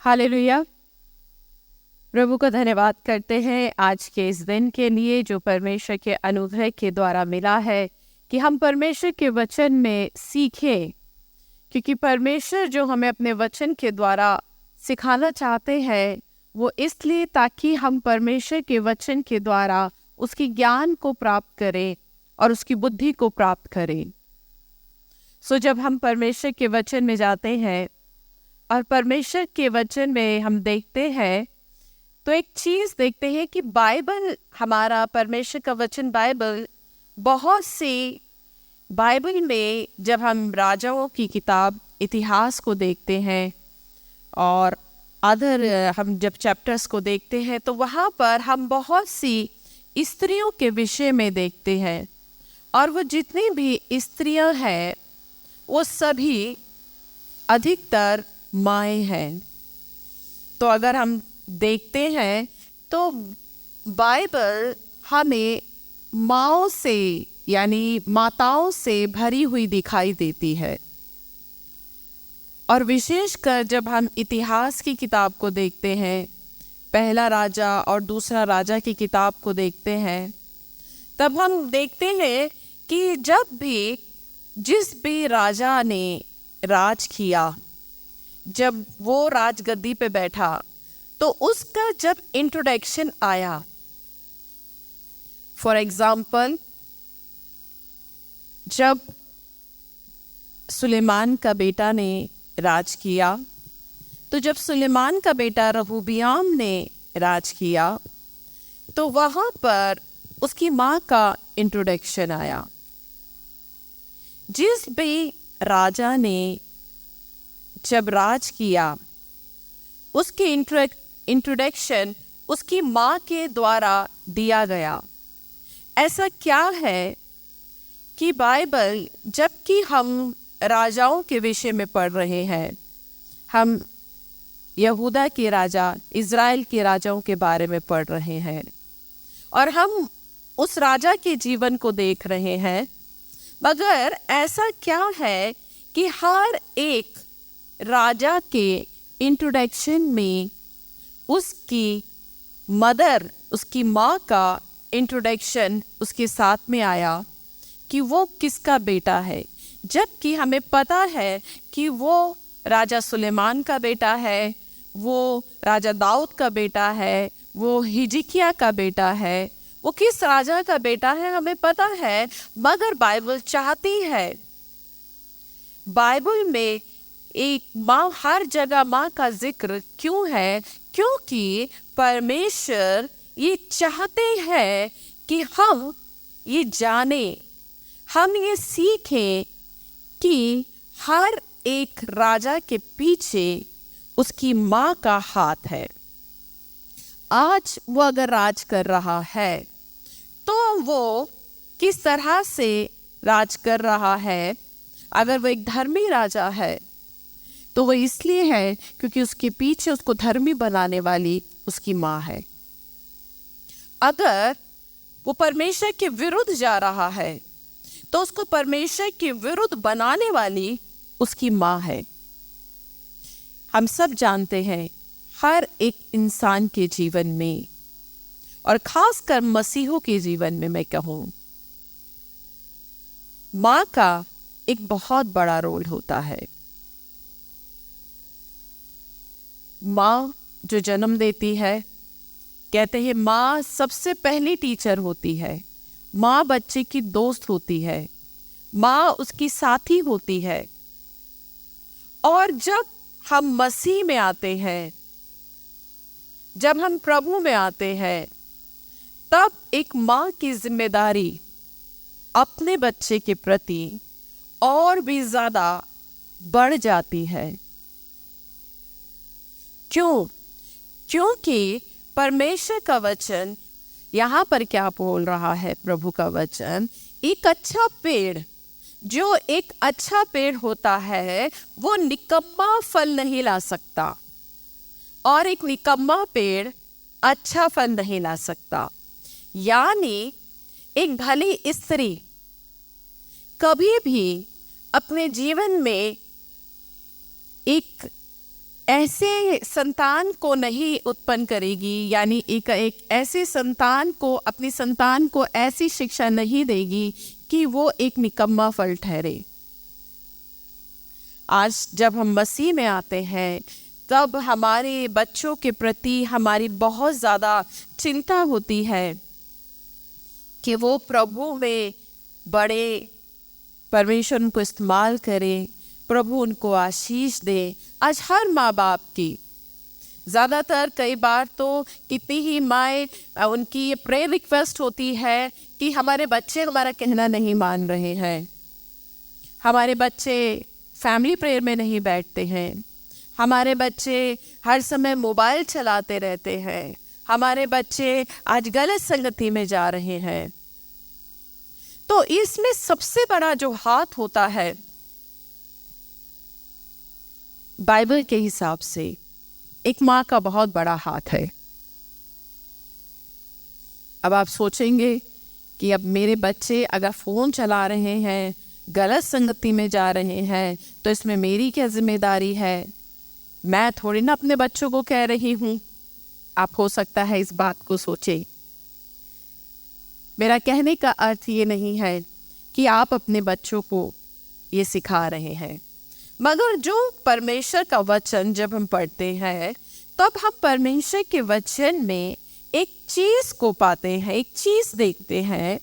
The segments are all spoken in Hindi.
हालेलुया। प्रभु को धन्यवाद करते हैं आज के इस दिन के लिए जो परमेश्वर के अनुग्रह के द्वारा मिला है कि हम परमेश्वर के वचन में सीखें, क्योंकि परमेश्वर जो हमें अपने वचन के द्वारा सिखाना चाहते हैं वो इसलिए ताकि हम परमेश्वर के वचन के द्वारा उसकी ज्ञान को प्राप्त करें और उसकी बुद्धि को प्राप्त करें। जब हम परमेश्वर के वचन में जाते हैं और परमेश्वर के वचन में हम देखते हैं तो एक चीज़ देखते हैं कि बाइबल, हमारा परमेश्वर का वचन बाइबल, बहुत सी बाइबल में जब हम राजाओं की किताब इतिहास को देखते हैं और हम जब चैप्टर्स को देखते हैं तो वहाँ पर हम बहुत सी स्त्रियों के विषय में देखते हैं और वो जितनी भी स्त्रियाँ हैं वो सभी अधिकतर माएँ हैं। तो अगर हम देखते हैं तो बाइबल हमें माँओं से यानी माताओं से भरी हुई दिखाई देती है। और विशेषकर जब हम इतिहास की किताब को देखते हैं, पहला राजा और दूसरा राजा की किताब को देखते हैं, तब हम देखते हैं कि जब भी जिस भी राजा ने राज किया, जब वो राजगद्दी पे बैठा तो उसका जब इंट्रोडक्शन आया, फॉर एग्जाम्पल जब सुलेमान का बेटा ने राज किया, तो जब सुलेमान का बेटा रहूबियाम ने राज किया तो वहाँ पर उसकी माँ का इंट्रोडक्शन आया। जिस भी राजा ने जब राज किया उसकी इंट्रोडक्शन उसकी माँ के द्वारा दिया गया। ऐसा क्या है कि बाइबल, जबकि हम राजाओं के विषय में पढ़ रहे हैं, हम यहूदा के राजा, इज़राइल के राजाओं के बारे में पढ़ रहे हैं और हम उस राजा के जीवन को देख रहे हैं, मगर ऐसा क्या है कि हर एक राजा के इंट्रोडक्शन में उसकी मदर, उसकी माँ का इंट्रोडक्शन उसके साथ में आया कि वो किसका बेटा है। जबकि हमें पता है कि वो राजा सुलेमान का बेटा है, वो राजा दाऊद का बेटा है, वो हिजकिय्याह का बेटा है, वो किस राजा का बेटा है हमें पता है, मगर बाइबल चाहती है, बाइबल में एक माँ, हर जगह माँ का जिक्र क्यों है? क्योंकि परमेश्वर ये चाहते हैं कि हम ये जाने, हम ये सीखें कि हर एक राजा के पीछे उसकी माँ का हाथ है। आज वो अगर राज कर रहा है तो वो किस तरह से राज कर रहा है। अगर वो एक धर्मी राजा है तो वो इसलिए है क्योंकि उसके पीछे उसको धर्मी बनाने वाली उसकी माँ है। अगर वो परमेश्वर के विरुद्ध जा रहा है तो उसको परमेश्वर के विरुद्ध बनाने वाली उसकी माँ है। हम सब जानते हैं हर एक इंसान के जीवन में और खासकर मसीहों के जीवन में मैं कहूँ, माँ का एक बहुत बड़ा रोल होता है। माँ जो जन्म देती है, कहते हैं माँ सबसे पहली टीचर होती है, माँ बच्चे की दोस्त होती है, माँ उसकी साथी होती है। और जब हम मसीह में आते हैं, जब हम प्रभु में आते हैं, तब एक माँ की जिम्मेदारी अपने बच्चे के प्रति और भी ज़्यादा बढ़ जाती है। क्यों? क्योंकि परमेश्वर का वचन यहाँ पर क्या बोल रहा है? प्रभु का वचन, एक अच्छा पेड़, जो एक अच्छा पेड़ होता है वो निकम्मा फल नहीं ला सकता और एक निकम्मा पेड़ अच्छा फल नहीं ला सकता। यानी एक भली स्त्री कभी भी अपने जीवन में एक ऐसे संतान को नहीं उत्पन्न करेगी, यानी एक ऐसे संतान को, अपनी संतान को ऐसी शिक्षा नहीं देगी कि वो एक निकम्मा फल ठहरे। आज जब हम मसीह में आते हैं तब हमारे बच्चों के प्रति हमारी बहुत ज़्यादा चिंता होती है कि वो प्रभु में बड़े, परमेश्वर उनको इस्तेमाल करे, प्रभु उनको आशीष दे। आज हर माँ बाप की, ज़्यादातर कई बार तो कितनी ही माएँ, उनकी ये प्रेयर रिक्वेस्ट होती है कि हमारे बच्चे हमारा कहना नहीं मान रहे हैं, हमारे बच्चे फैमिली प्रेयर में नहीं बैठते हैं, हमारे बच्चे हर समय मोबाइल चलाते रहते हैं, हमारे बच्चे आज गलत संगति में जा रहे हैं। तो इसमें सबसे बड़ा जो हाथ होता है बाइबल के हिसाब से, एक माँ का बहुत बड़ा हाथ है। अब आप सोचेंगे कि अब मेरे बच्चे अगर फ़ोन चला रहे हैं, गलत संगति में जा रहे हैं, तो इसमें मेरी क्या जिम्मेदारी है? मैं थोड़ी ना अपने बच्चों को कह रही हूँ। आप हो सकता है इस बात को सोचें। मेरा कहने का अर्थ ये नहीं है कि आप अपने बच्चों को ये सिखा रहे हैं, मगर जो परमेश्वर का वचन जब हम पढ़ते हैं तब हम परमेश्वर के वचन में एक चीज़ को पाते हैं, एक चीज़ देखते हैं।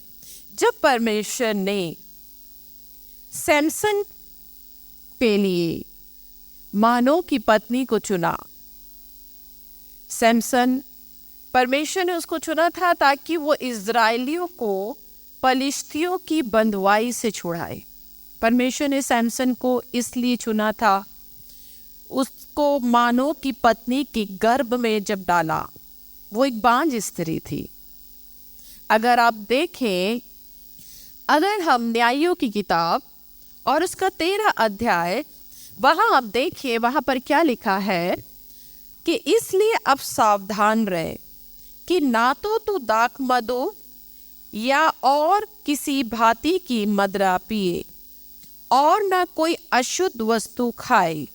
जब परमेश्वर ने सैमसन के लिए मानो की पत्नी को चुना, सैमसन, परमेश्वर ने उसको चुना था ताकि वो इज़राइलियों को पलिश्तियों की बंधुआई से छुड़ाए। परमेश्वर ने सैमसन को इसलिए चुना था, उसको मानो की पत्नी के गर्भ में जब डाला, वो एक बांझ स्त्री थी। अगर आप देखें, अगर हम न्यायों की किताब और उसका 13 अध्याय, वहाँ आप देखिए, वहाँ पर क्या लिखा है कि इसलिए अब सावधान रहे कि ना तो तू दाख मदो या और किसी भांति की मदिरा पिए और ना कोई अशुद्ध वस्तु खाए,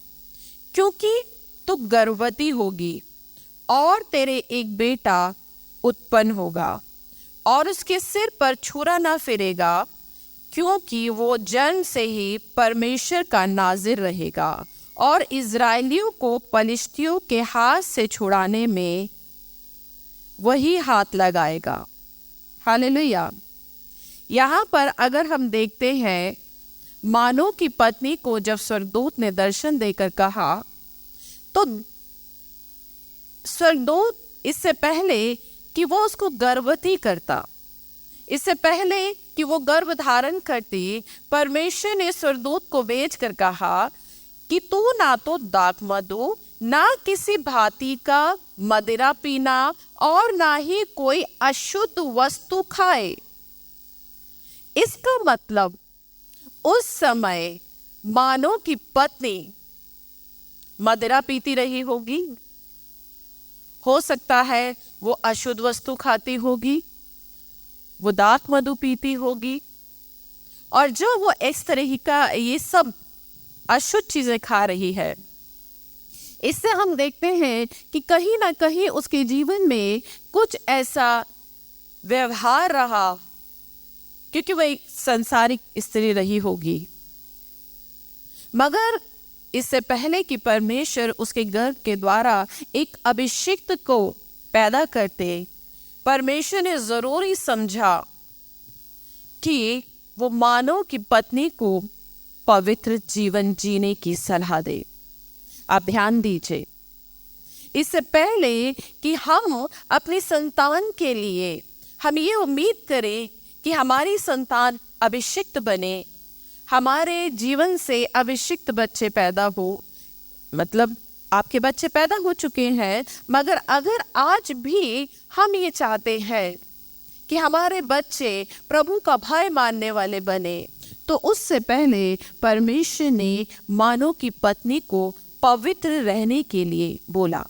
क्योंकि तू गर्भवती होगी और तेरे एक बेटा उत्पन्न होगा और उसके सिर पर छुरा ना फिरेगा, क्योंकि वो जन्म से ही परमेश्वर का नाज़िर रहेगा और इज़राइलियों को पलिश्तियों के हाथ से छुड़ाने में वही हाथ लगाएगा। हालेलुया। यहाँ पर अगर हम देखते हैं, मानो की पत्नी को जब स्वर्गदूत ने दर्शन देकर कहा, तो स्वर्गदूत इससे पहले कि वो उसको गर्भवती करता, इससे पहले कि वो गर्भ धारण करती, परमेश्वर ने स्वर्गदूत को भेज कर कहा कि तू ना तो दाख मदो, ना किसी भांति का मदिरा पीना और ना ही कोई अशुद्ध वस्तु खाए। इसका मतलब उस समय मानो की पत्नी मदिरा पीती रही होगी, हो सकता है वो अशुद्ध वस्तु खाती होगी, वो दाख मधु पीती होगी, और जो वो इस तरह का ये सब अशुद्ध चीजें खा रही है, इससे हम देखते हैं कि कहीं ना कहीं उसके जीवन में कुछ ऐसा व्यवहार रहा, क्योंकि वह एक संसारिक स्त्री रही होगी। मगर इससे पहले कि परमेश्वर उसके गर्भ के द्वारा एक अभिषिक्त को पैदा करते, परमेश्वर ने ज़रूरी समझा कि वो मानव की पत्नी को पवित्र जीवन जीने की सलाह दे। आप ध्यान दीजिए, इससे पहले कि हम अपनी संतान के लिए हम ये उम्मीद करें कि हमारी संतान अभिषिक्त बने, हमारे जीवन से अभिषिक्त बच्चे पैदा हो, मतलब आपके बच्चे पैदा हो चुके हैं, मगर अगर आज भी हम ये चाहते हैं कि हमारे बच्चे प्रभु का भय मानने वाले बने, तो उससे पहले परमेश्वर ने मानो की पत्नी को पवित्र रहने के लिए बोला।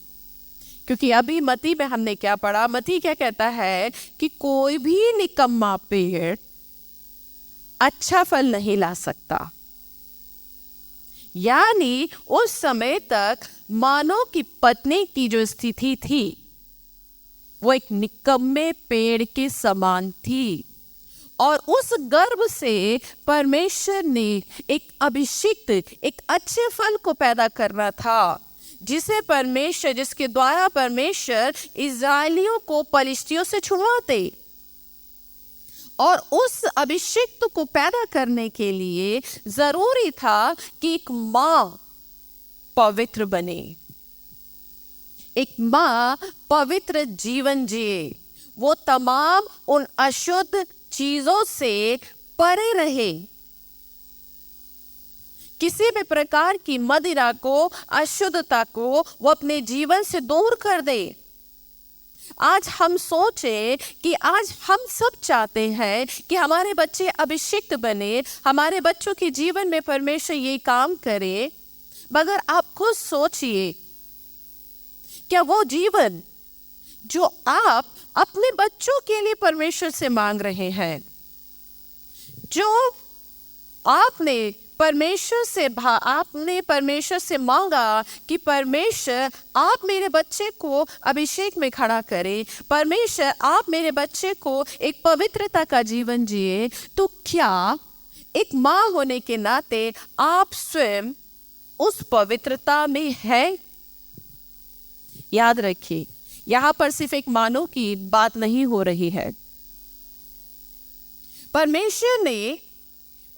क्योंकि अभी मती में हमने क्या पढ़ा, मती क्या कहता है कि कोई भी निकम्मा पेड़ अच्छा फल नहीं ला सकता। यानी उस समय तक मानव की पत्नी की जो स्थिति थी वो एक निकम्मे पेड़ के समान थी, और उस गर्भ से परमेश्वर ने एक अभिषिक्त, एक अच्छे फल को पैदा करना था, जिसके द्वारा परमेश्वर इस्राएलियों को पलिश्तियों से छुड़वाते। और उस अभिषिक्त को पैदा करने के लिए जरूरी था कि एक माँ पवित्र बने, एक माँ पवित्र जीवन जिए, वो तमाम उन अशुद्ध चीजों से परे रहे, किसी भी प्रकार की मदिरा को, अशुद्धता को वो अपने जीवन से दूर कर दे। आज हम सोचे कि आज हम सब चाहते हैं कि हमारे बच्चे अभिषिक्त बने, हमारे बच्चों के जीवन में परमेश्वर ये काम करे, मगर आप खुद सोचिए, क्या वो जीवन जो आप अपने बच्चों के लिए परमेश्वर से मांग रहे हैं, जो आपने परमेश्वर से मांगा कि परमेश्वर आप मेरे बच्चे को अभिषेक में खड़ा करें, परमेश्वर आप मेरे बच्चे को एक पवित्रता का जीवन जिए, तो क्या एक माँ होने के नाते आप स्वयं उस पवित्रता में है? याद रखिए, यहाँ पर सिर्फ एक मानव की बात नहीं हो रही है। परमेश्वर ने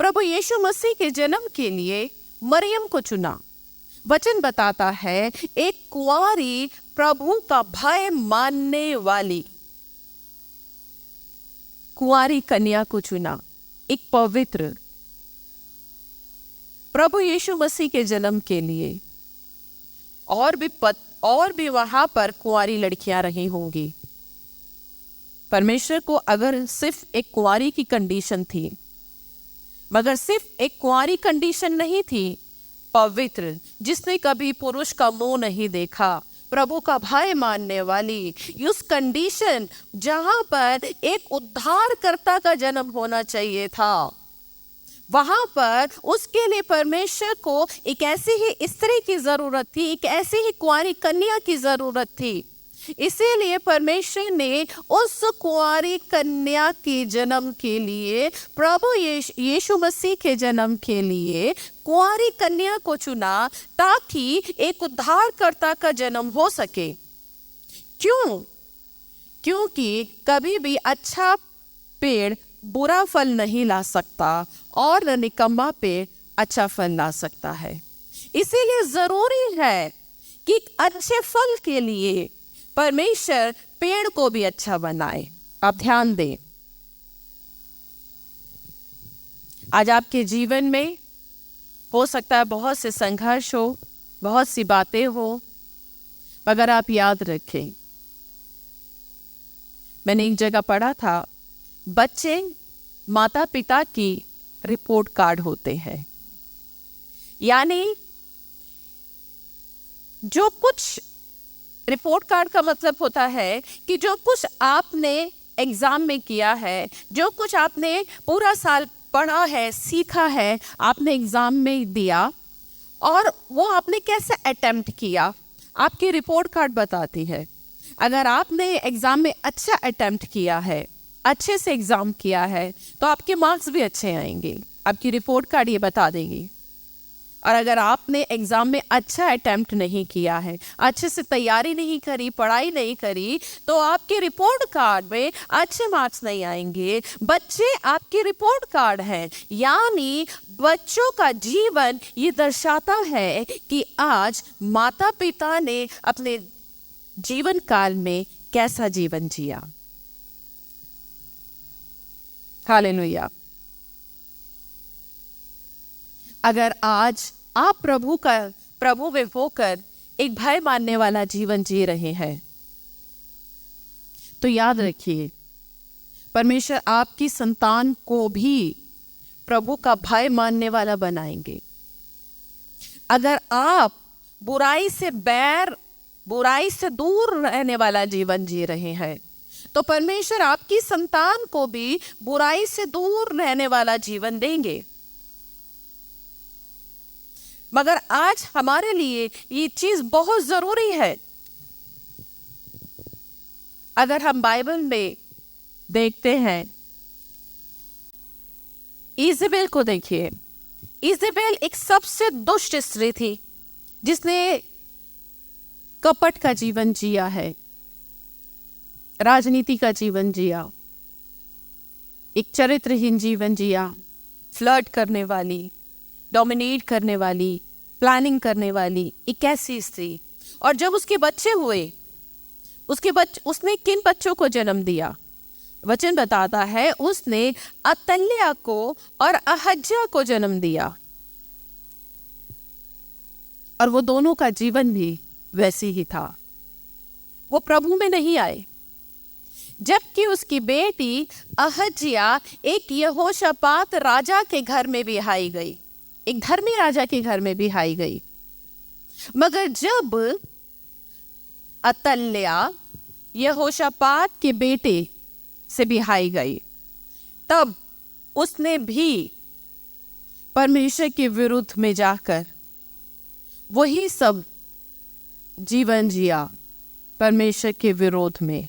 प्रभु यीशु मसीह के जन्म के लिए मरियम को चुना। वचन बताता है एक कुंवारी प्रभु का भय मानने वाली कुंवारी कन्या को चुना, एक पवित्र, प्रभु यीशु मसीह के जन्म के लिए। और भी वहां पर कुंवारी लड़कियां रही होंगी। परमेश्वर को अगर सिर्फ एक कुंवारी की कंडीशन थी, मगर सिर्फ एक कुंवारी कंडीशन नहीं थी, पवित्र, जिसने कभी पुरुष का मुंह नहीं देखा, प्रभु का भय मानने वाली, उस कंडीशन जहां पर एक उद्धारकर्ता का जन्म होना चाहिए था, वहां पर उसके लिए परमेश्वर को एक ऐसी ही स्त्री की जरूरत थी, एक ऐसी ही कुंवारी कन्या की जरूरत थी। इसीलिए परमेश्वर ने उस कुंवारी कन्या के जन्म के लिए, प्रभु यीशु मसीह के जन्म के लिए कुंवारी कन्या को चुना, ताकि एक उद्धारकर्ता का जन्म हो सके। क्यों? क्योंकि कभी भी अच्छा पेड़ बुरा फल नहीं ला सकता और न निकम्मा पेड़ अच्छा फल ला सकता है। इसीलिए जरूरी है कि अच्छे फल के लिए परमेश्वर पेड़ को भी अच्छा बनाए। आप ध्यान दें, आज आपके जीवन में हो सकता है बहुत से संघर्ष हो, बहुत सी बातें हो, मगर आप याद रखें, मैंने एक जगह पढ़ा था, बच्चे माता पिता की रिपोर्ट कार्ड होते हैं। यानी जो कुछ, रिपोर्ट कार्ड का मतलब होता है कि जो कुछ आपने एग्जाम में किया है, जो कुछ आपने पूरा साल पढ़ा है, सीखा है, आपने एग्जाम में दिया और वो आपने कैसे अटेम्प्ट किया, आपकी रिपोर्ट कार्ड बताती है। अगर आपने एग्जाम में अच्छा अटेम्प्ट किया है, अच्छे से एग्जाम किया है, तो आपके मार्क्स भी अच्छे आएंगे, आपकी रिपोर्ट कार्ड ये बता देगी। और अगर आपने एग्जाम में अच्छा अटेम्प्ट नहीं किया है, अच्छे से तैयारी नहीं करी, पढ़ाई नहीं करी, तो आपके रिपोर्ट कार्ड में अच्छे मार्क्स नहीं आएंगे। बच्चे आपकी रिपोर्ट कार्ड है, यानी बच्चों का जीवन ये दर्शाता है कि आज माता पिता ने अपने जीवन काल में कैसा जीवन जिया। हालेलुया। अगर आज आप प्रभु में होकर एक भय मानने वाला जीवन जी रहे हैं, तो याद रखिए, परमेश्वर आपकी संतान को भी प्रभु का भय मानने वाला बनाएंगे। अगर आप बुराई से दूर रहने वाला जीवन जी रहे हैं, तो परमेश्वर आपकी संतान को भी बुराई से दूर रहने वाला जीवन देंगे। मगर आज हमारे लिए ये चीज बहुत जरूरी है। अगर हम बाइबल में देखते हैं, इज़ेबेल को देखिए। इज़ेबेल एक सबसे दुष्ट स्त्री थी जिसने कपट का जीवन जिया है, राजनीति का जीवन जिया, एक चरित्रहीन जीवन जिया, फ्लर्ट करने वाली, डोमिनेट करने वाली, प्लानिंग करने वाली एक ऐसी स्त्री। और जब उसके बच्चे हुए, उसने किन बच्चों को जन्म दिया? वचन बताता है उसने अतल्याह को और अहज्याह को जन्म दिया, और वो दोनों का जीवन भी वैसे ही था। वो प्रभु में नहीं आए। जबकि उसकी बेटी अहज्याह एक यहोशापात राजा के घर में बिहाई गई, एक धर्मी राजा के घर में बिहाई गई। मगर जब अतल्याह यहोशापात के बेटे से बिहाई गई, तब उसने भी परमेश्वर के विरुद्ध में जाकर वही सब जीवन जिया, परमेश्वर के विरोध में।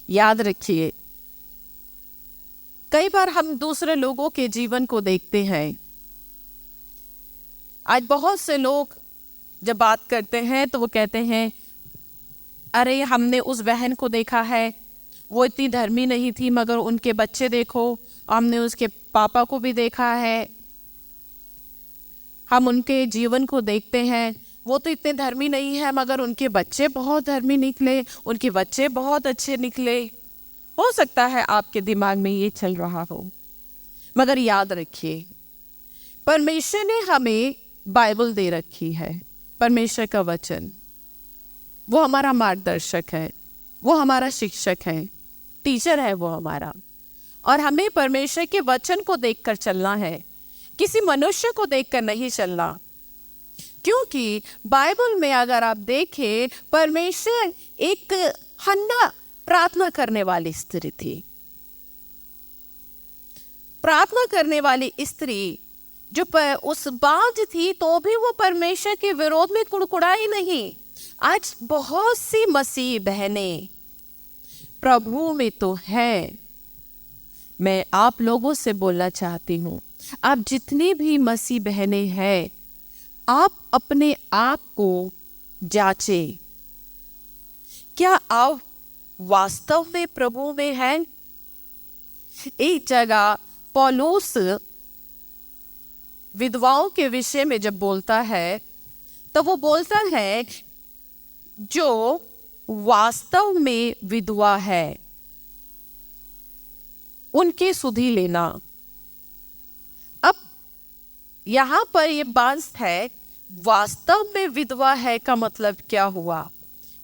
याद रखिए, कई बार हम दूसरे लोगों के जीवन को देखते हैं। आज बहुत से लोग जब बात करते हैं तो वो कहते हैं, अरे हमने उस बहन को देखा है, वो इतनी धर्मी नहीं थी मगर उनके बच्चे देखो, हमने उसके पापा को भी देखा है, हम उनके जीवन को देखते हैं, वो तो इतने धर्मी नहीं है मगर उनके बच्चे बहुत धर्मी निकले, उनके बच्चे बहुत अच्छे निकले। हो सकता है आपके दिमाग में ये चल रहा हो, मगर याद रखिए, परमेश्वर ने हमें बाइबल दे रखी है, परमेश्वर का वचन। वो हमारा मार्गदर्शक है, वो हमारा शिक्षक है, टीचर है वो हमारा। और हमें परमेश्वर के वचन को देखकर चलना है, किसी मनुष्य को देखकर नहीं चलना। क्योंकि बाइबल में अगर आप देखें, परमेश्वर एक हन्ना प्रार्थना करने वाली स्त्री थी। प्रार्थना करने वाली स्त्री जो उस बाँझ थी तो भी वो परमेश्वर के विरोध में कुड़कुड़ाई नहीं। आज बहुत सी मसीह बहनें प्रभु में तो है। मैं आप लोगों से बोलना चाहती हूँ, आप जितनी भी मसीह बहनें हैं, आप अपने आप को जांचें, क्या आप वास्तव में प्रभु में हैं? एक जगह पौलुस विधवाओं के विषय में जब बोलता है तो वो बोलता है जो वास्तव में विधवा है उनके सुधि लेना। अब यहां पर ये बात है, वास्तव में विधवा है का मतलब क्या हुआ?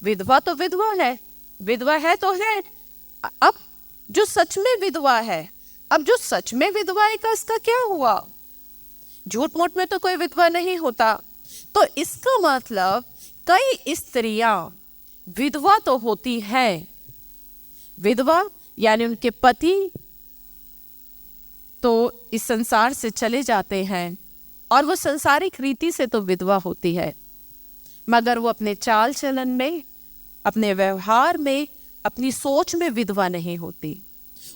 विधवा तो विधवा है, विधवा है तो है। अब जो सच में विधवा है, अब जो सच में विधवा है का इसका क्या हुआ? झूठ मूठ में तो कोई विधवा नहीं होता। तो इसका मतलब कई स्त्रियां विधवा तो होती हैं, विधवा यानी उनके पति तो इस संसार से चले जाते हैं और वो संसारिक रीति से तो विधवा होती है, मगर वो अपने चाल चलन में, अपने व्यवहार में, अपनी सोच में विधवा नहीं होती।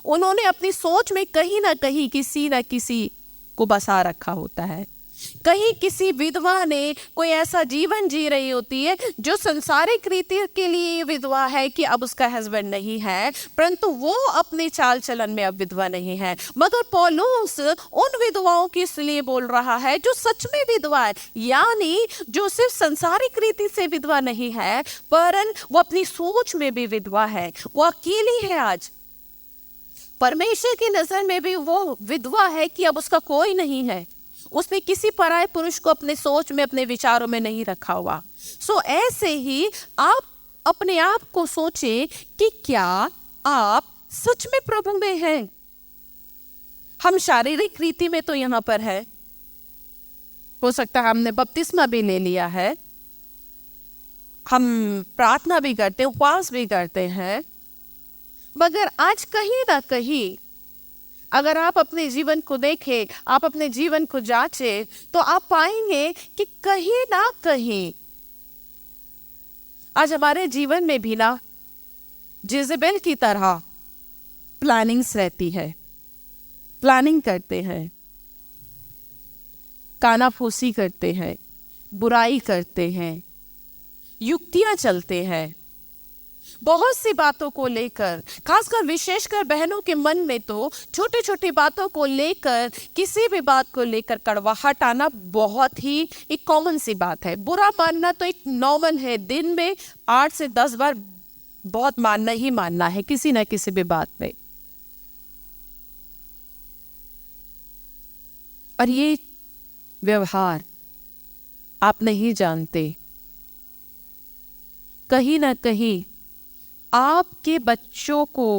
उन्होंने अपनी सोच में कहीं ना कहीं किसी न किसी को बसा रखा होता है। कहीं किसी विधवा ने कोई ऐसा जीवन जी रही होती है जो संसारिक रीति के लिए विधवा है कि अब उसका हस्बैंड नहीं है, परंतु वो अपने चाल चलन में अब विधवा नहीं है। मगर पौलुस उन विधवाओं की इसलिए बोल रहा है जो सच में विधवा है, यानी जो सिर्फ संसारिक रीति से विधवा नहीं है, परन वो अपनी सोच में भी विधवा है, वो अकेली है। आज परमेश्वर की नजर में भी वो विधवा है कि अब उसका कोई नहीं है, उसने किसी पराये पुरुष को अपने सोच में, अपने विचारों में नहीं रखा हुआ। सो ऐसे ही आप अपने आप को सोचें कि क्या आप सच में प्रभु में हैं? हम शारीरिक रीति में तो यहाँ पर है, हो सकता है हमने बपतिस्मा भी ले लिया है, हम प्रार्थना भी करते हैं, उपवास भी करते हैं, मगर आज कहीं ना कहीं अगर आप अपने जीवन को देखें, आप अपने जीवन को जांचें, तो आप पाएंगे कि कहीं ना कहीं आज हमारे जीवन में भी ना जेजेबेल की तरह प्लानिंग्स रहती है। प्लानिंग करते हैं, कानाफूसी करते हैं, बुराई करते हैं, युक्तियां चलते हैं बहुत सी बातों को लेकर। खासकर विशेषकर बहनों के मन में तो छोटी छोटी बातों को लेकर, किसी भी बात को लेकर कड़वाहट आना बहुत ही एक कॉमन सी बात है। बुरा मानना तो एक नॉर्मल है, दिन में 8 से 10 बार बहुत मानना ही मानना है किसी ना किसी भी बात में। और ये व्यवहार आप नहीं जानते, कहीं ना कहीं आपके बच्चों को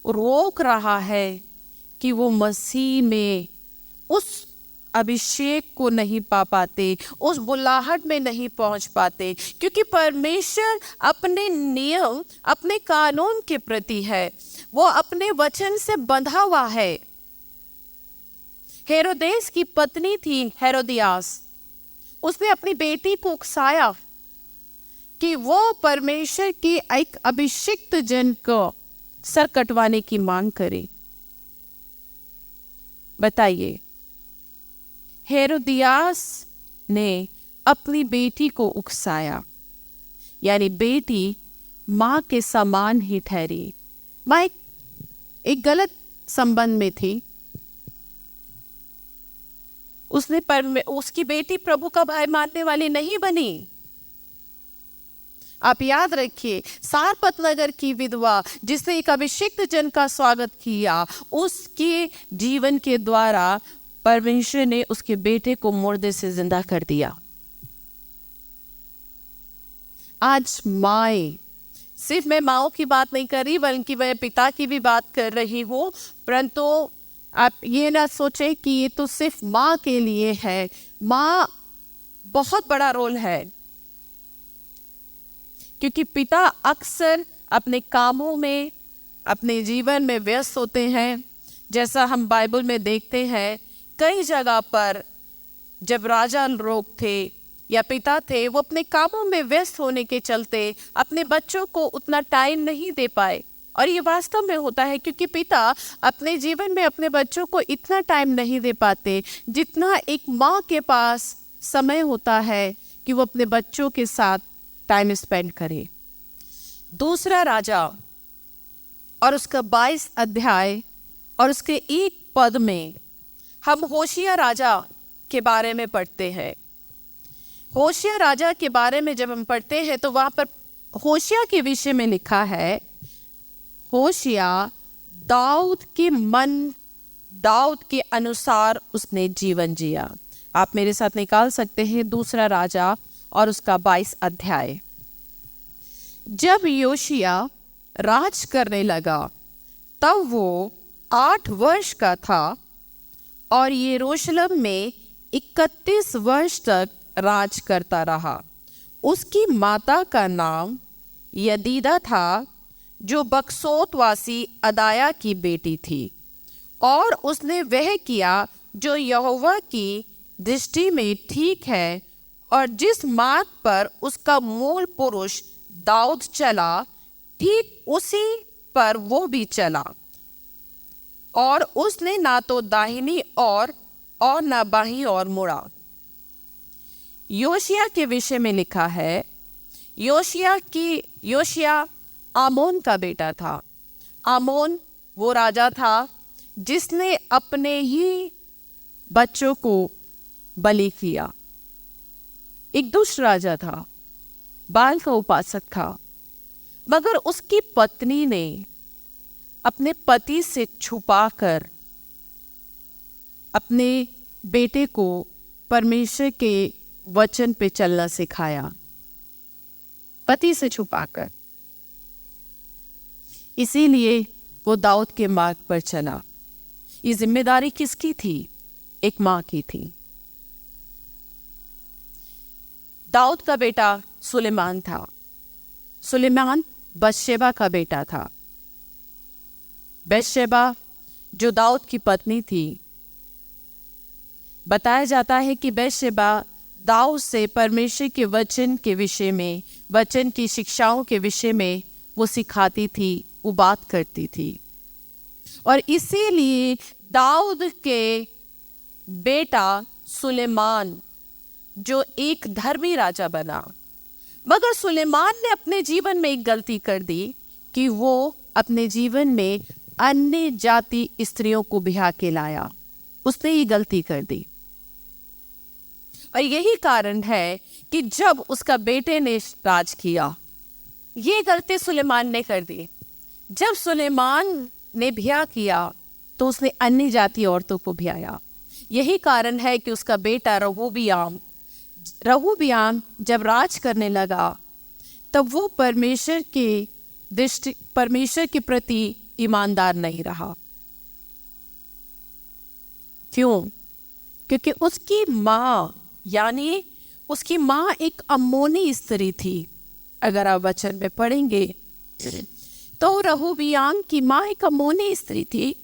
रोक रहा है कि वो मसीह में उस अभिषेक को नहीं पा पाते, उस बुलाहट में नहीं पहुंच पाते, क्योंकि परमेश्वर अपने नियम, अपने कानून के प्रति है, वो अपने वचन से बंधा हुआ है। हेरोदेस की पत्नी थी हेरोदियास, उसने अपनी बेटी को उकसाया कि वो परमेश्वर की एक अभिषिक्त जन को सर कटवाने की मांग करे। बताइए, हेरोदियास ने अपनी बेटी को उकसाया, यानी बेटी माँ के समान ही ठहरी। माँ एक गलत संबंध में थी, उसकी बेटी प्रभु का भय मानने वाली नहीं बनी। आप याद रखिए, सारपत नगर की विधवा जिसने एक अभिषिक्त जन का स्वागत किया, उसके जीवन के द्वारा परमेश्वर ने उसके बेटे को मुर्दे से जिंदा कर दिया। आज माएं, सिर्फ मैं माओं की बात नहीं कर रही बल्कि मैं पिता की भी बात कर रही हूँ, परंतु आप ये ना सोचें कि ये तो सिर्फ माँ के लिए है। माँ बहुत बड़ा रोल है, क्योंकि पिता अक्सर अपने कामों में, अपने जीवन में व्यस्त होते हैं। जैसा हम बाइबल में देखते हैं, कई जगह पर जब राजा लोग थे या पिता थे, वो अपने कामों में व्यस्त होने के चलते अपने बच्चों को उतना टाइम नहीं दे पाए। और ये वास्तव में होता है, क्योंकि पिता अपने जीवन में अपने बच्चों को इतना टाइम नहीं दे पाते जितना एक माँ के पास समय होता है कि वो अपने बच्चों के साथ टाइम स्पेंड करे। दूसरा राजा और उसका 22 अध्याय और उसके 1 पद में हम होशिया राजा के बारे में पढ़ते हैं। होशिया राजा के बारे में जब हम पढ़ते हैं तो वहां पर होशिया के विषय में लिखा है, होशिया दाऊद के अनुसार उसने जीवन जिया। आप मेरे साथ निकाल सकते हैं दूसरा राजा और उसका 22 अध्याय। जब योशिया राज करने लगा तब वो 8 वर्ष का था और यरूशलेम में 31 वर्ष तक राज करता रहा। उसकी माता का नाम यदीदा था, जो बक्सोतवासी अदाया की बेटी थी, और उसने वह किया जो यहोवा की दृष्टि में ठीक है, और जिस मार्ग पर उसका मूल पुरुष दाऊद चला, ठीक उसी पर वो भी चला, और उसने ना तो दाहिनी और ना बाईं ओर मुड़ा। योशिया के विषय में लिखा है, योशिया आमोन का बेटा था। आमोन वो राजा था जिसने अपने ही बच्चों को बलि किया। एक दुष्ट राजा था, बाल का उपासक था, मगर उसकी पत्नी ने अपने पति से छुपाकर अपने बेटे को परमेश्वर के वचन पे चलना सिखाया, पति से छुपाकर। इसीलिए वो दाऊद के मार्ग पर चला। ये जिम्मेदारी किसकी थी? एक माँ की थी। दाऊद का बेटा सुलेमान था। सुलेमान बतशेबा का बेटा था। बतशेबा जो दाऊद की पत्नी थी। बताया जाता है कि बैशेबा दाऊद से परमेश्वर के वचन के विषय में, वचन की शिक्षाओं के विषय में वो सिखाती थी, वो बात करती थी। और इसीलिए दाऊद के बेटा सुलेमान जो एक धर्मी राजा बना। मगर सुलेमान ने अपने जीवन में एक गलती कर दी कि वो अपने जीवन में अन्य जाति स्त्रियों को ब्याह के लाया। उसने ये गलती कर दी और यही कारण है कि जब उसका बेटे ने राज किया, ये गलती सुलेमान ने कर दी। जब सुलेमान ने ब्याह किया तो उसने अन्य जाति औरतों को ब्याया। यही कारण है कि उसका बेटा रहोबियाम जब राज करने लगा तब वो परमेश्वर के प्रति ईमानदार नहीं रहा। क्यों? क्योंकि उसकी माँ एक अम्मोनी स्त्री थी। अगर आप वचन में पढ़ेंगे तो रहोबियाम की माँ एक अम्मोनी स्त्री थी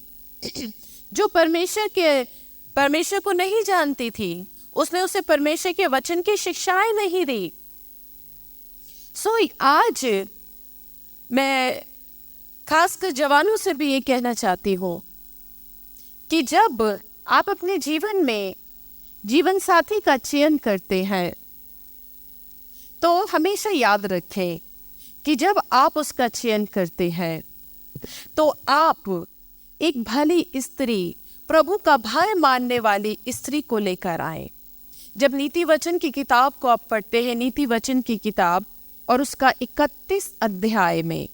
जो परमेश्वर को नहीं जानती थी। उसने उसे परमेश्वर के वचन की शिक्षाएं नहीं दी। आज मैं खासकर जवानों से भी ये कहना चाहती हूँ कि जब आप अपने जीवन में जीवन साथी का चयन करते हैं तो हमेशा याद रखें कि जब आप उसका चयन करते हैं तो आप एक भली स्त्री, प्रभु का भय मानने वाली स्त्री को लेकर आए। जब नीति वचन की किताब को आप पढ़ते हैं, नीति वचन की किताब और उसका 31 अध्याय में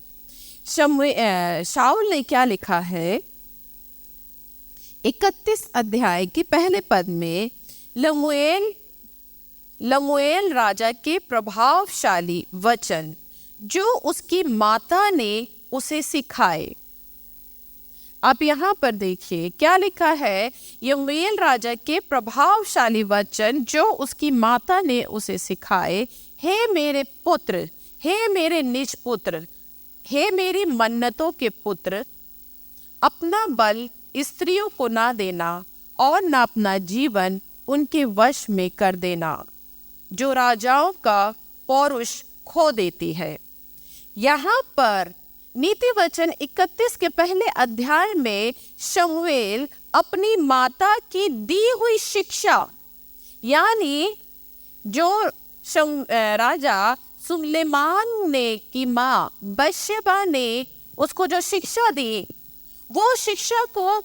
शाऊल ने क्या लिखा है? 31 अध्याय के पहले पद में लमूएल राजा के प्रभावशाली वचन जो उसकी माता ने उसे सिखाए। आप यहाँ पर देखिए क्या लिखा है। यमूएल राजा के प्रभावशाली वचन जो उसकी माता ने उसे सिखाए। हे मेरे पुत्र, हे मेरे निज पुत्र, हे मेरी मन्नतों के पुत्र, अपना बल स्त्रियों को ना देना और ना अपना जीवन उनके वश में कर देना जो राजाओं का पौरुष खो देती है। यहाँ पर नीति वचन 31 के पहले अध्याय में शमूएल अपनी माता की दी हुई शिक्षा, यानी जो राजा सुलेमान ने की माँ बैशेबा ने उसको जो शिक्षा दी, वो शिक्षा को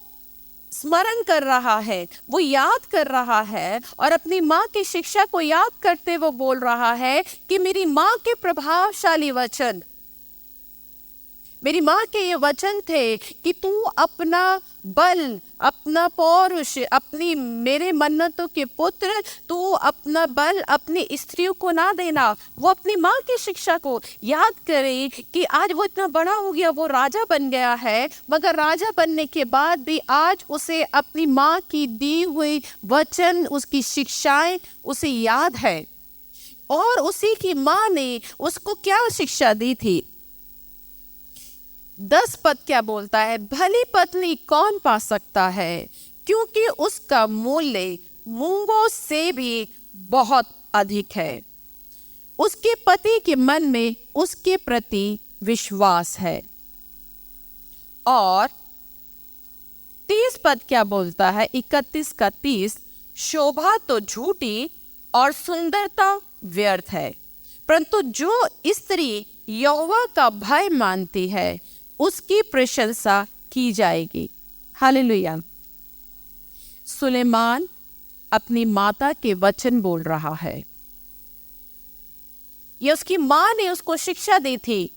स्मरण कर रहा है, वो याद कर रहा है और अपनी माँ की शिक्षा को याद करते वो बोल रहा है कि मेरी माँ के प्रभावशाली वचन, मेरी माँ के ये वचन थे कि तू अपना बल, अपना पौरुष, अपनी मेरे मन्नतों के पुत्र, तू अपना बल अपनी स्त्रियों को ना देना। वो अपनी माँ की शिक्षा को याद करे कि आज वो इतना बड़ा हो गया, वो राजा बन गया है, मगर राजा बनने के बाद भी आज उसे अपनी माँ की दी हुई वचन, उसकी शिक्षाएं उसे याद है। और उसी की माँ ने उसको क्या शिक्षा दी थी? 10 पद क्या बोलता है? भली पत्नी कौन पा सकता है, क्योंकि उसका मूल्य मूंगों से भी बहुत अधिक है। उसके पति के मन में उसके प्रति विश्वास है। और 30 पद क्या बोलता है? 31 का 30, शोभा तो झूठी और सुंदरता व्यर्थ है, परंतु जो स्त्री यहोवा का भय मानती है उसकी प्रशंसा की जाएगी। हालेलुया। सुलेमान अपनी माता के वचन बोल रहा है। ये उसकी माँ ने उसको शिक्षा दी थी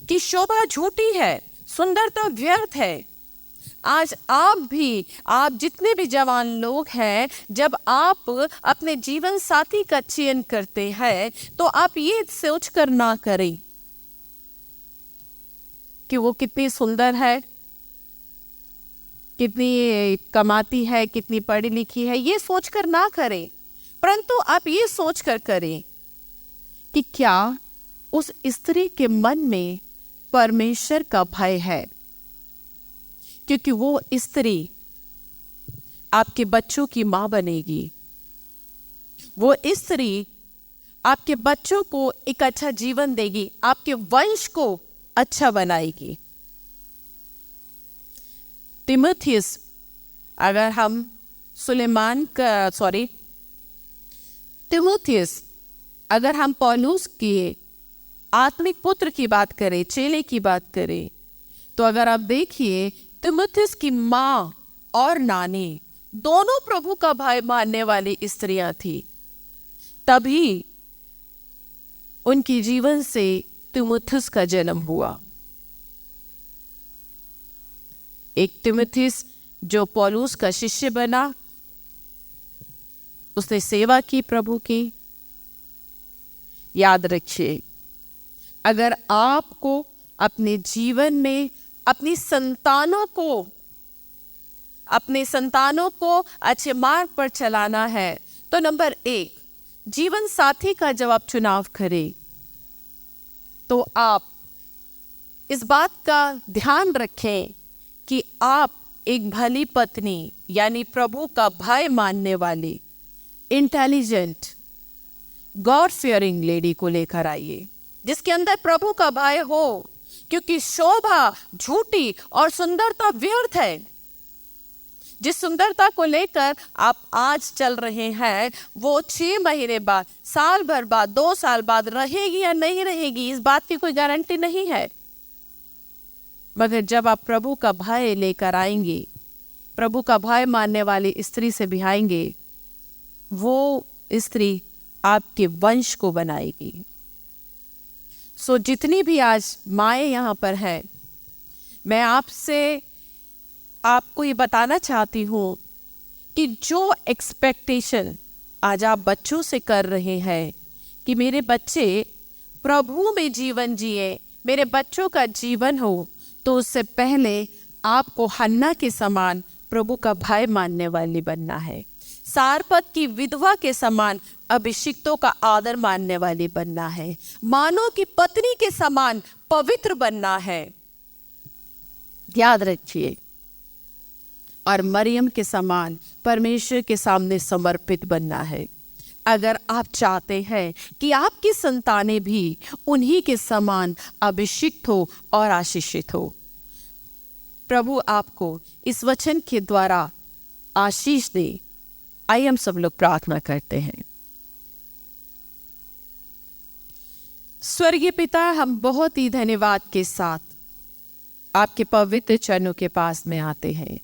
कि शोभा झूठी है, सुंदरता व्यर्थ है। आज आप जितने भी जवान लोग हैं, जब आप अपने जीवन साथी का चयन करते हैं तो आप ये सोच कर ना करें कि वो कितनी सुंदर है, कितनी कमाती है, कितनी पढ़ी लिखी है, ये सोचकर ना करें, परंतु आप ये सोचकर करें कि क्या उस स्त्री के मन में परमेश्वर का भय है, क्योंकि वो स्त्री आपके बच्चों की माँ बनेगी। वो स्त्री आपके बच्चों को एक अच्छा जीवन देगी, आपके वंश को अच्छा बनाएगी। तिमुथियुस, अगर हम तिमुथियुस, अगर हम पौलुस के आत्मिक पुत्र की बात करें, चेले की बात करें, तो अगर आप देखिए तिमुथियुस की माँ और नानी दोनों प्रभु का भय मानने वाली स्त्रियां थी। तभी उनके जीवन से तिमुथियुस का जन्म हुआ। एक तिमुथियुस जो पौलुस का शिष्य बना, उसने सेवा की प्रभु की। याद रखिए, अगर आपको अपने जीवन में अपने संतानों को अच्छे मार्ग पर चलाना है, तो नंबर 1, जीवन साथी का जब आप चुनाव करें तो आप इस बात का ध्यान रखें कि आप एक भली पत्नी यानी प्रभु का भय मानने वाली, इंटेलिजेंट, गॉड फियरिंग लेडी को लेकर आइए, जिसके अंदर प्रभु का भय हो। क्योंकि शोभा झूठी और सुंदरता व्यर्थ है। जिस सुंदरता को लेकर आप आज चल रहे हैं, वो 6 महीने बाद, साल भर बाद, 2 साल बाद रहेगी या नहीं रहेगी, इस बात की कोई गारंटी नहीं है। मगर जब आप प्रभु का भय लेकर आएंगे, प्रभु का भय मानने वाली स्त्री से बिहाएंगे, वो स्त्री आपके वंश को बनाएगी। सो जितनी भी आज माएँ यहाँ पर हैं, मैं आपको ये बताना चाहती हूँ कि जो एक्सपेक्टेशन आज आप बच्चों से कर रहे हैं कि मेरे बच्चे प्रभु में जीवन जिए, मेरे बच्चों का जीवन हो, तो उससे पहले आपको हन्ना के समान प्रभु का भय मानने वाली बनना है। सारपत की विधवा के समान अभिषिक्तों का आदर मानने वाली बनना है। मानो की पत्नी के समान पवित्र बनना है, याद रखिए। और मरियम के समान परमेश्वर के सामने समर्पित बनना है। अगर आप चाहते हैं कि आपकी संतानें भी उन्हीं के समान अभिषिक्त हो और आशीषित हो, प्रभु आपको इस वचन के द्वारा आशीष दे। आइए हम सब लोग प्रार्थना करते हैं। स्वर्गीय पिता, हम बहुत ही धन्यवाद के साथ आपके पवित्र चरणों के पास में आते हैं।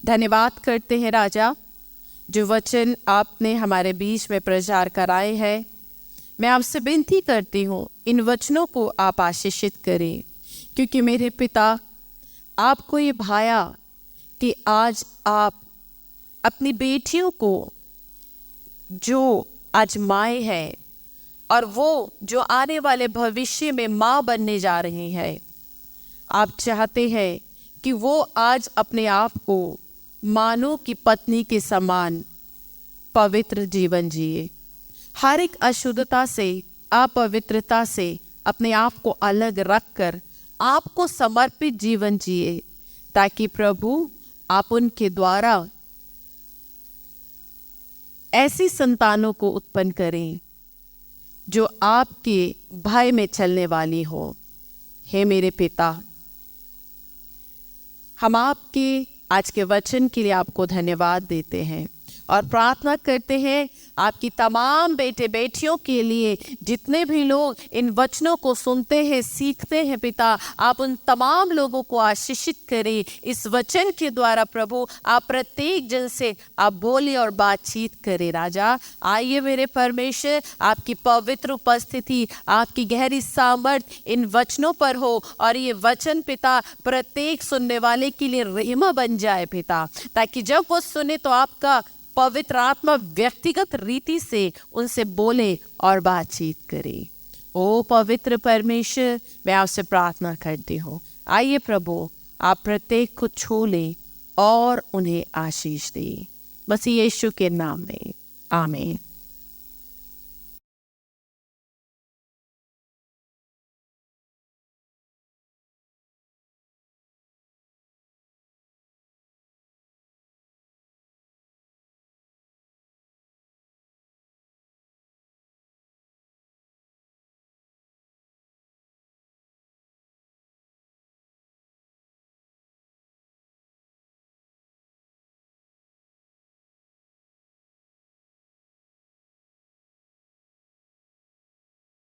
धन्यवाद करते हैं राजा, जो वचन आपने हमारे बीच में प्रचार कराए हैं। मैं आपसे विनती करती हूँ, इन वचनों को आप आशीषित करें, क्योंकि मेरे पिता, आपको ये भाया कि आज आप अपनी बेटियों को, जो आज माएँ हैं और वो जो आने वाले भविष्य में माँ बनने जा रही हैं, आप चाहते हैं कि वो आज अपने आप को मानो की पत्नी के समान पवित्र जीवन जिए। हर एक अशुद्धता से, अपवित्रता से अपने आप को अलग रखकर आपको समर्पित जीवन जिए, ताकि प्रभु आप उनके द्वारा ऐसी संतानों को उत्पन्न करें जो आपके भय में चलने वाली हो। हे मेरे पिता, हम आपके आज के वचन के लिए आपको धन्यवाद देते हैं और प्रार्थना करते हैं आपकी तमाम बेटे बेटियों के लिए, जितने भी लोग इन वचनों को सुनते हैं, सीखते हैं। पिता, आप उन तमाम लोगों को आशीषित करें इस वचन के द्वारा। प्रभु, आप प्रत्येक जन से आप बोले और बातचीत करें। राजा, आइए मेरे परमेश्वर, आपकी पवित्र उपस्थिति, आपकी गहरी सामर्थ इन वचनों पर हो और ये वचन पिता प्रत्येक सुनने वाले के लिए रहमा बन जाए पिता, ताकि जब वो सुने तो आपका पवित्र आत्मा व्यक्तिगत रीति से उनसे बोले और बातचीत करे। ओ पवित्र परमेश्वर, मैं आपसे प्रार्थना करती हूँ, आइए प्रभु, आप प्रत्येक को छू लें और उन्हें आशीष दें। मसीह यीशु के नाम में, आमीन।